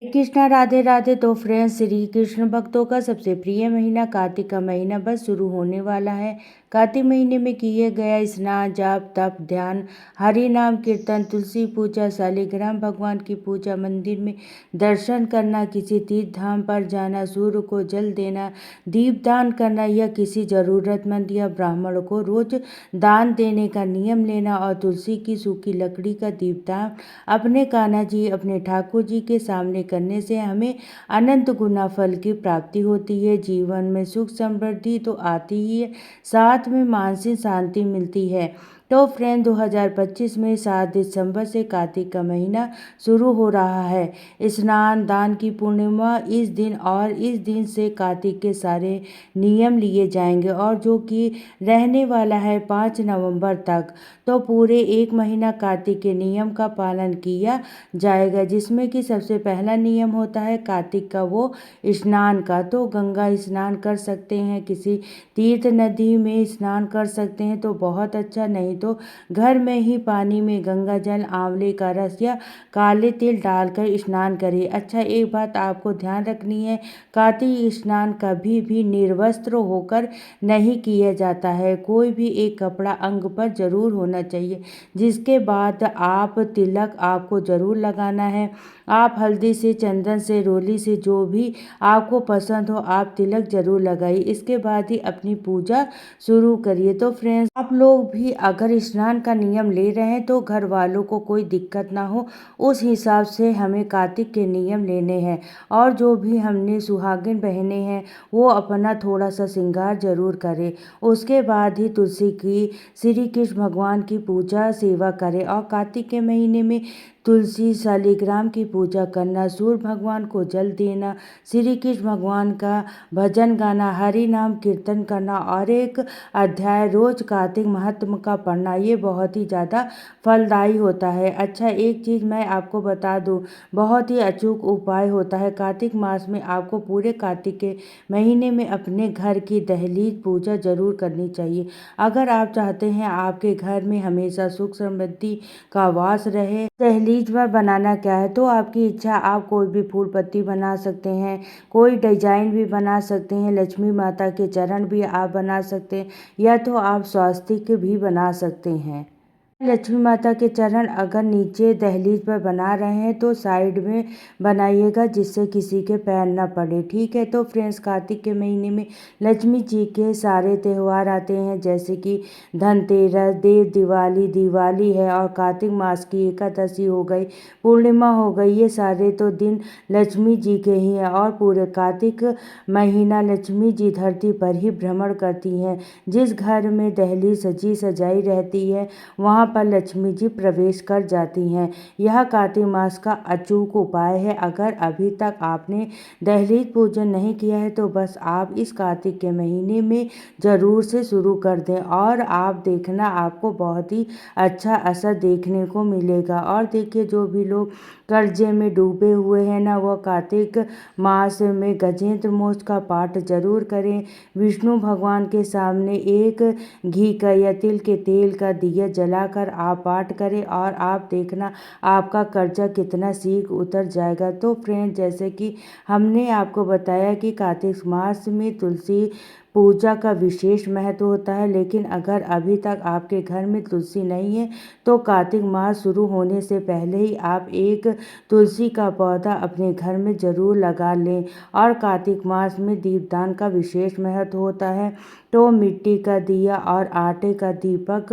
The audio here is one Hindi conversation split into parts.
कृष्णा राधे राधे। तो फ्रेंड्स, श्री कृष्ण भक्तों का सबसे प्रिय महीना कार्तिक का महीना बस शुरू होने वाला है। कार्तिक महीने में किए गया स्नान, जाप, तप, ध्यान, हरि नाम कीर्तन, तुलसी पूजा, शालिग्राम भगवान की पूजा, मंदिर में दर्शन करना, किसी तीर्थ धाम पर जाना, सूर्य को जल देना, दीप दान करना या किसी जरूरतमंद या ब्राह्मण को रोज दान देने का नियम लेना और तुलसी की सूखी लकड़ी का दीपदान अपने कान्हा जी, अपने ठाकुर जी के सामने करने से हमें अनंत गुना फल की प्राप्ति होती है। जीवन में सुख समृद्धि तो आती ही है, साथ में मानसिक शांति मिलती है। तो फ्रेंड, 2025 में 7 दिसंबर से कार्तिक का महीना शुरू हो रहा है। स्नान दान की पूर्णिमा इस दिन और इस दिन से कार्तिक के सारे नियम लिए जाएंगे और जो कि रहने वाला है 5 नवंबर तक। तो पूरे एक महीना कार्तिक के नियम का पालन किया जाएगा, जिसमें कि सबसे पहला नियम होता है कार्तिक का वो स्नान का। तो गंगा स्नान कर सकते हैं, किसी तीर्थ नदी में स्नान कर सकते हैं तो बहुत अच्छा, नहीं तो घर में ही पानी में गंगा जल, आंवले का रस या काले तिल डालकर स्नान करें। अच्छा, एक बात आपको ध्यान रखनी है, कार्तिक स्नान कभी भी निर्वस्त्र होकर नहीं किया जाता है। कोई भी एक कपड़ा अंग पर जरूर होना चाहिए। जिसके बाद आप तिलक आपको जरूर लगाना है। आप हल्दी से, चंदन से, रोली से, जो भी आपको पसंद हो आप तिलक जरूर लगाइए। इसके बाद ही अपनी पूजा शुरू करिए। तो फ्रेंड्स, आप लोग भी अगर स्नान का नियम ले रहे हैं तो घर वालों को कोई दिक्कत ना हो, उस हिसाब से हमें कार्तिक के नियम लेने हैं। और जो भी हमने सुहागिन बहनें हैं वो अपना थोड़ा सा श्रृंगार जरूर करें। उसके बाद ही तुलसी की, श्री कृष्ण भगवान की पूजा सेवा करें। और कार्तिक के महीने में तुलसी, शालिग्राम की पूजा करना, सूर्य भगवान को जल देना, श्री कृष्ण भगवान का भजन गाना, हरि नाम कीर्तन करना और एक अध्याय रोज कार्तिक महात्म का पढ़ना, ये बहुत ही ज़्यादा फलदायी होता है। अच्छा, एक चीज़ मैं आपको बता दूं, बहुत ही अचूक उपाय होता है। कार्तिक मास में आपको पूरे कार्तिक के महीने में अपने घर की दहलीज पूजा जरूर करनी चाहिए। अगर आप चाहते हैं आपके घर में हमेशा सुख समृद्धि का वास रहे, दहलीज पर बनाना क्या है, तो आपकी इच्छा, आप कोई भी फूल पत्ती बना सकते हैं, कोई डिजाइन भी बना सकते हैं, लक्ष्मी माता के चरण भी आप बना सकते हैं या तो आप स्वास्तिक भी बना सकते हैं। लक्ष्मी माता के चरण अगर नीचे दहलीज पर बना रहे हैं तो साइड में बनाइएगा, जिससे किसी के पैर न पड़े, ठीक है। तो फ्रेंड्स, कार्तिक के महीने में लक्ष्मी जी के सारे त्यौहार आते हैं, जैसे कि धनतेरस, देव दिवाली, दिवाली है और कार्तिक मास की एकादशी हो गई, पूर्णिमा हो गई। ये सारे तो दिन लक्ष्मी जी के ही हैं और पूरे कार्तिक महीना लक्ष्मी जी धरती पर ही भ्रमण करती हैं। जिस घर में दहलीज सजी सजाई रहती है वहाँ पर लक्ष्मी जी प्रवेश कर जाती हैं। यह कार्तिक मास का अचूक उपाय है। अगर अभी तक आपने दहलीज पूजन नहीं किया है तो बस आप इस कार्तिक के महीने में ज़रूर से शुरू कर दें और आप देखना आपको बहुत ही अच्छा असर देखने को मिलेगा। और देखिए, जो भी लोग कर्जे में डूबे हुए हैं ना, वह कार्तिक मास में गजेंद्र मोक्ष का पाठ जरूर करें। विष्णु भगवान के सामने एक घी का या तिल के तेल का दिया जलाकर आप पाठ करें और आप देखना आपका कर्जा कितना शीघ्र उतर जाएगा। तो फ्रेंड, जैसे कि हमने आपको बताया कि कार्तिक मास में तुलसी पूजा का विशेष महत्व होता है, लेकिन अगर अभी तक आपके घर में तुलसी नहीं है तो कार्तिक मास शुरू होने से पहले ही आप एक तुलसी का पौधा अपने घर में जरूर लगा लें। और कार्तिक मास में दीपदान का विशेष महत्व होता है। तो मिट्टी का दिया और आटे का दीपक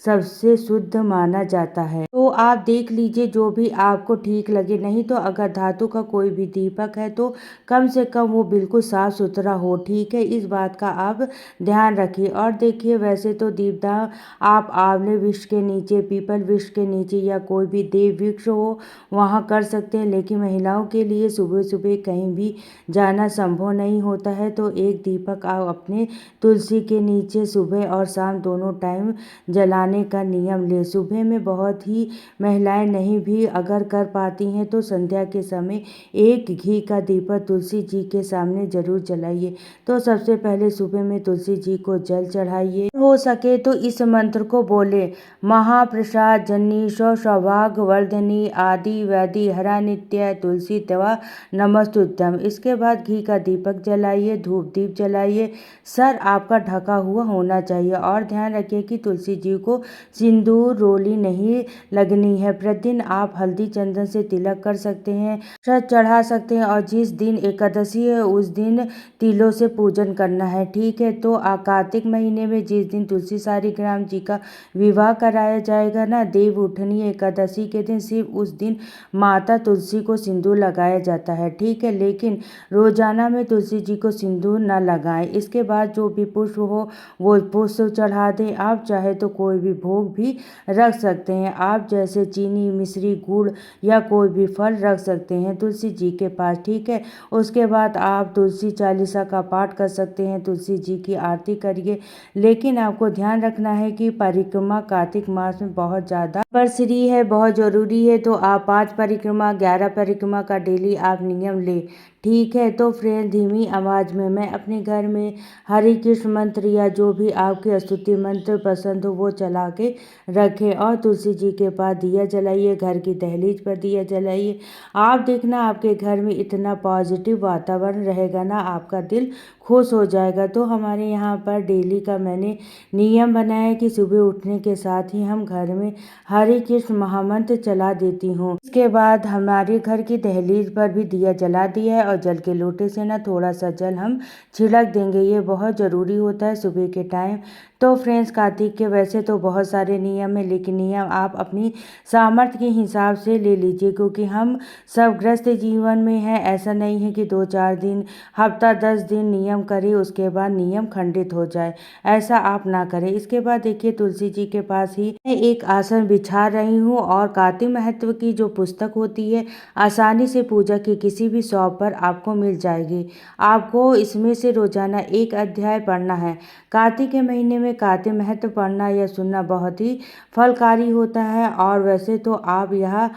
सबसे शुद्ध माना जाता है। तो आप देख लीजिए जो भी आपको ठीक लगे, नहीं तो अगर धातु का कोई भी दीपक है तो कम से कम वो बिल्कुल साफ सुथरा हो, ठीक है। इस बात का आप ध्यान रखिए। और देखिए, वैसे तो दीपदान आप आंवले वृक्ष के नीचे, पीपल वृक्ष के नीचे या कोई भी देव वृक्ष हो वहाँ कर सकते हैं, लेकिन महिलाओं के लिए सुबह सुबह कहीं भी जाना संभव नहीं होता है। तो एक दीपक आप अपने तुलसी के नीचे सुबह और शाम दोनों टाइम जलाने का नियम ले। सुबह में बहुत ही महिलाएं नहीं भी अगर कर पाती हैं तो संध्या के समय एक घी का दीपक तुलसी जी के सामने जरूर जलाइए। तो सबसे पहले सुबह में तुलसी जी को जल चढ़ाइए। हो सके तो इस मंत्र को बोले, महाप्रसाद जन्नी सौभाग्य वर्धनी आदि वैदि हरा नित्य तुलसी तवा नमस्तुभ्यम। इसके बाद घी का दीपक जलाइए, धूप दीप जलाइए। सर आपका ढका हुआ होना चाहिए और ध्यान रखिए कि तुलसी जी को सिंदूर रोली नहीं लगनी है। प्रतिदिन आप हल्दी चंदन से तिलक कर सकते हैं, शहद चढ़ा सकते हैं और जिस दिन एकादशी है उस दिन तिलों से पूजन करना है। ठीक है, तो कार्तिक महीने में जिस दिन तुलसी सारीग्राम जी का विवाह कराया जाएगा ना, देव उठनी एकादशी के दिन, सिर्फ उस दिन माता तुलसी को सिंदूर लगाया जाता है। ठीक है, लेकिन रोजाना में तुलसी जी को सिंदूर न लगाएं। इसके बाद जो भी पुष्प हो वो पुष्प चढ़ा दें। आप चाहे तो कोई भी भोग भी रख सकते हैं, आप जैसे चीनी मिश्री गुड़ या कोई भी फल रख सकते हैं तुलसी जी के पास। ठीक है, उसके बाद आप तुलसी चालीसा का पाठ कर सकते हैं, तुलसी जी की आरती करिए। लेकिन आपको ध्यान रखना है कि परिक्रमा कार्तिक मास में बहुत ज़्यादा बरसरी है, बहुत ज़रूरी है। तो आप 5 परिक्रमा 11 परिक्रमा का डेली आप नियम लें। ठीक है, तो फ्रेंड धीमी आवाज़ में मैं अपने घर में हरे कृष्ण मंत्र या जो भी आपके स्तुति मंत्र पसंद हो वो चला के रखें और तुलसी जी के पास दिया जलाइए, घर की दहलीज पर दिया जलाइए। आप देखना आपके घर में इतना पॉजिटिव वातावरण रहेगा ना, आपका दिल खुश हो जाएगा। तो हमारे यहाँ पर डेली का मैंने नियम बनाया है कि सुबह उठने के साथ ही हम घर में हरे कृष्ण महामंत्र चला देती हूँ। इसके बाद हमारे घर की दहलीज पर भी दिया जला दिया है और जल के लोटे से ना थोड़ा सा जल हम छिड़क देंगे, ये बहुत ज़रूरी होता है सुबह के टाइम। तो फ्रेंड्स कार्तिक के वैसे तो बहुत सारे नियम है, लेकिन नियम आप अपनी सामर्थ्य के हिसाब से ले लीजिए, क्योंकि हम सब ग्रस्त जीवन में हैं। ऐसा नहीं है कि 2-4 दिन हफ्ता 10 दिन नियम करें उसके बाद नियम खंडित हो जाए, ऐसा आप ना करें। इसके बाद देखिए तुलसी जी के पास ही मैं एक आसन बिछा रही हूँ और कार्तिक महत्व की जो पुस्तक होती है आसानी से पूजा की किसी भी शॉप पर आपको मिल जाएगी। आपको इसमें से रोजाना एक अध्याय पढ़ना है। कार्तिक के महीने में कार्तिक महत्व पढ़ना या सुनना बहुत ही फलकारी होता है और वैसे तो आप यह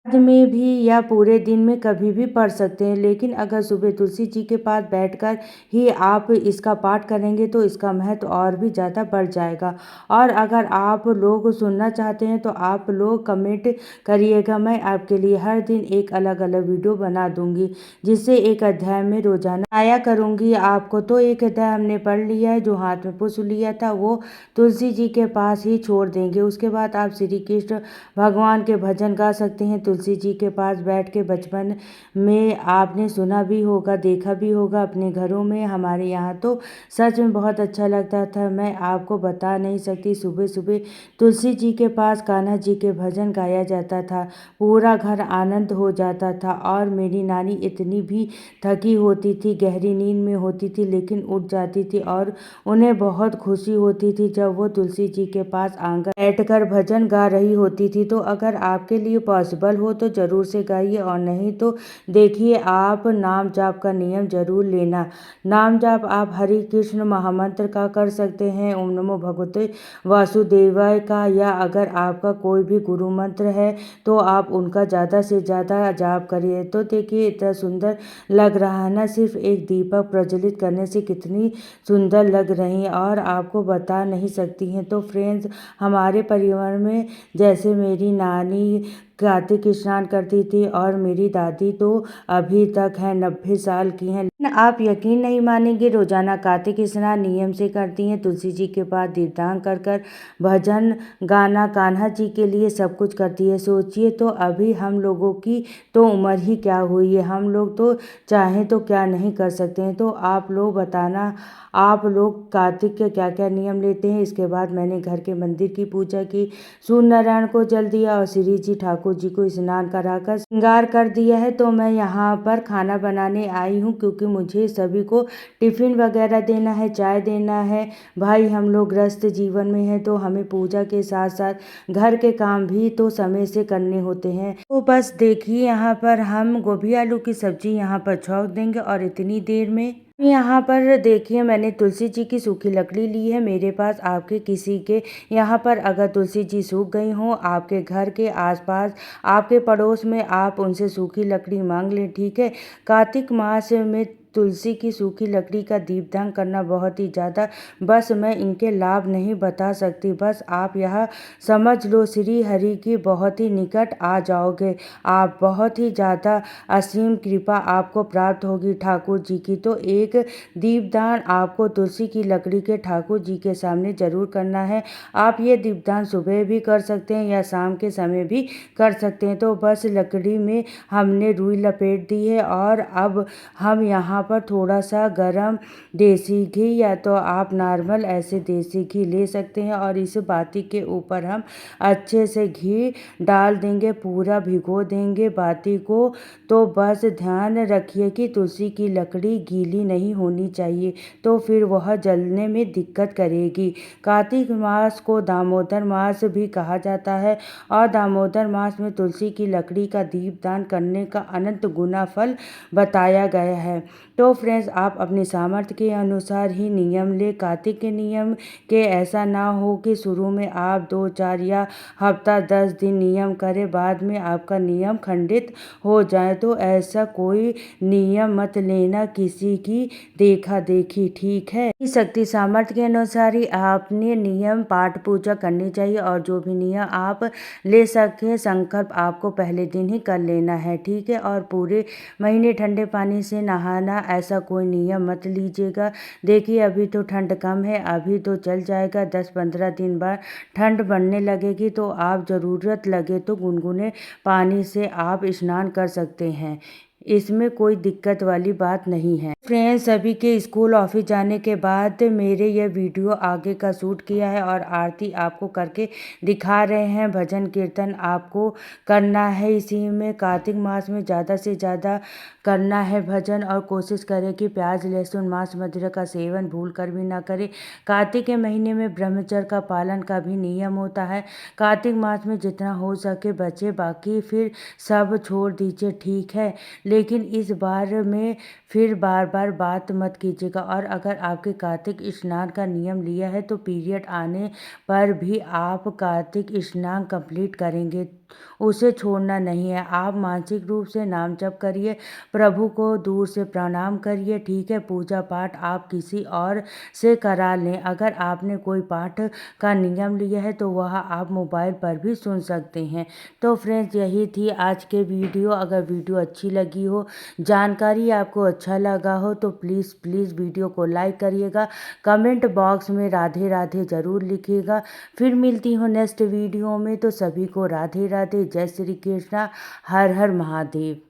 में भी या पूरे दिन में कभी भी पढ़ सकते हैं, लेकिन अगर सुबह तुलसी जी के पास बैठकर ही आप इसका पाठ करेंगे तो इसका महत्व और भी ज़्यादा बढ़ जाएगा। और अगर आप लोग सुनना चाहते हैं तो आप लोग कमेंट करिएगा, मैं आपके लिए हर दिन एक अलग अलग वीडियो बना दूंगी, जिससे एक अध्याय में रोजाना आया करूंगी आपको। तो एक अध्याय हमने पढ़ लिया है, जो हाथ में पुष्प लिया था वो तुलसी जी के पास ही छोड़ देंगे। उसके बाद आप श्री कृष्ण भगवान के भजन गा सकते हैं तुलसी जी के पास बैठ के। बचपन में आपने सुना भी होगा, देखा भी होगा अपने घरों में, हमारे यहाँ तो सच में बहुत अच्छा लगता था। मैं आपको बता नहीं सकती, सुबह सुबह तुलसी जी के पास कान्हा जी के भजन गाया जाता था, पूरा घर आनंद हो जाता था। और मेरी नानी इतनी भी थकी होती थी, गहरी नींद में होती थी, लेकिन उठ जाती थी और उन्हें बहुत खुशी होती थी जब वो तुलसी जी के पास आंगन बैठकर भजन गा रही होती थी। तो अगर आपके लिए पॉसिबल हो तो जरूर से गाइए, और नहीं तो देखिए आप नाम जाप का नियम जरूर लेना। नाम जाप आप हरे कृष्ण महामंत्र का कर सकते हैं, ओम नमो भगवते वासुदेवाय का, या अगर आपका कोई भी गुरु मंत्र है तो आप उनका ज़्यादा से ज़्यादा जाप करिए। तो देखिए इतना सुंदर लग रहा है ना, सिर्फ एक दीपक प्रज्वलित करने से कितनी सुंदर लग रही है और आपको बता नहीं सकती हैं। तो फ्रेंड्स हमारे परिवार में जैसे मेरी नानी कार्तिक स्नान करती थी और मेरी दादी तो अभी तक है 90 साल की हैं, लेकिन आप यकीन नहीं मानेंगे रोजाना कार्तिक स्नान नियम से करती हैं, तुलसी जी के पास दीपदान कर कर भजन गाना कान्हा जी के लिए सब कुछ करती है। सोचिए तो अभी हम लोगों की तो उम्र ही क्या हुई है, हम लोग तो चाहें तो क्या नहीं कर सकते हैं। तो आप लोग बताना आप लोग कार्तिक के क्या क्या नियम लेते हैं। इसके बाद मैंने घर के मंदिर की पूजा की, सूर्य नारायण को जल दिया और श्री जी ठाकुर जी को स्नान कराकर श्रृंगार कर दिया है। तो मैं यहाँ पर खाना बनाने आई हूँ, क्योंकि मुझे सभी को टिफिन वगैरह देना है, चाय देना है। भाई हम लोग ग्रस्त जीवन में हैं तो हमें पूजा के साथ साथ घर के काम भी तो समय से करने होते हैं। तो बस देखिए यहाँ पर हम गोभी आलू की सब्जी यहाँ पर छौंक देंगे और इतनी देर में यहाँ पर देखिए मैंने तुलसी जी की सूखी लकड़ी ली है मेरे पास। आपके किसी के यहाँ पर अगर तुलसी जी सूख गई हो, आपके घर के आसपास आपके पड़ोस में, आप उनसे सूखी लकड़ी मांग लें। ठीक है, कार्तिक मास में तुलसी की सूखी लकड़ी का दीपदान करना बहुत ही ज़्यादा, बस मैं इनके लाभ नहीं बता सकती, बस आप यह समझ लो श्री हरि की बहुत ही निकट आ जाओगे आप, बहुत ही ज़्यादा असीम कृपा आपको प्राप्त होगी ठाकुर जी की। तो एक दीपदान आपको तुलसी की लकड़ी के ठाकुर जी के सामने ज़रूर करना है। आप ये दीपदान सुबह भी कर सकते हैं या शाम के समय भी कर सकते हैं। तो बस लकड़ी में हमने रुई लपेट दी है और अब हम यहाँ पर थोड़ा सा गरम देसी घी या तो आप नॉर्मल ऐसे देसी घी ले सकते हैं और इस बाती के ऊपर हम अच्छे से घी डाल देंगे, पूरा भिगो देंगे बाती को। तो बस ध्यान रखिए कि तुलसी की लकड़ी गीली नहीं होनी चाहिए, तो फिर वह जलने में दिक्कत करेगी। कार्तिक मास को दामोदर मास भी कहा जाता है और दामोदर मास में तुलसी की लकड़ी का दीपदान करने का अनंत गुना फल बताया गया है। तो फ्रेंड्स, आप अपनी सामर्थ्य के अनुसार ही नियम ले। कार्तिक के नियम के ऐसा ना हो कि शुरू में आप 2-4 या हफ्ता 10 दिन नियम करें, बाद में आपका नियम खंडित हो जाए। तो ऐसा कोई नियम मत लेना किसी की देखा देखी, ठीक है। शक्ति सामर्थ्य के अनुसार ही आपने नियम पाठ पूजा करनी चाहिए और जो भी नियम आप ले सके संकल्प आपको पहले दिन ही कर लेना है, ठीक है। और पूरे महीने ठंडे पानी से नहाना, ऐसा कोई नियम मत लीजिएगा। देखिए अभी तो ठंड कम है, अभी तो चल जाएगा, 10-15 दिन बाद ठंड बढ़ने लगेगी, तो आप ज़रूरत लगे तो गुनगुने पानी से आप स्नान कर सकते हैं, इसमें कोई दिक्कत वाली बात नहीं है। फ्रेंड्स, सभी के स्कूल ऑफिस जाने के बाद मेरे यह वीडियो आगे का शूट किया है और आरती आपको करके दिखा रहे हैं। भजन कीर्तन आपको करना है इसी में। कार्तिक मास में ज़्यादा से ज़्यादा करना है भजन और कोशिश करें कि प्याज लहसुन मांस मदिरा का सेवन भूल कर भी ना करें। कार्तिक के महीने में ब्रह्मचर्य का पालन का भी नियम होता है। कार्तिक मास में जितना हो सके बचे, बाकी फिर सब छोड़ दीजिए, ठीक है। लेकिन इस बार में फिर बार बार बात मत कीजिएगा। और अगर आपके कार्तिक स्नान का नियम लिया है तो पीरियड आने पर भी आप कार्तिक स्नान कंप्लीट करेंगे, उसे छोड़ना नहीं है। आप मानसिक रूप से नाम जप करिए, प्रभु को दूर से प्रणाम करिए, ठीक है। पूजा पाठ आप किसी और से करा लें। अगर आपने कोई पाठ का नियम लिया है तो वह आप मोबाइल पर भी सुन सकते हैं। तो फ्रेंड्स, यही थी आज के वीडियो। अगर वीडियो अच्छी लगी हो, जानकारी आपको अच्छा लगा हो तो प्लीज़ वीडियो को लाइक करिएगा, कमेंट बॉक्स में राधे राधे ज़रूर लिखिएगा। फिर मिलती हूँ नेक्स्ट वीडियो में, तो सभी को राधे राधे, जय श्री कृष्णा, हर हर महादेव।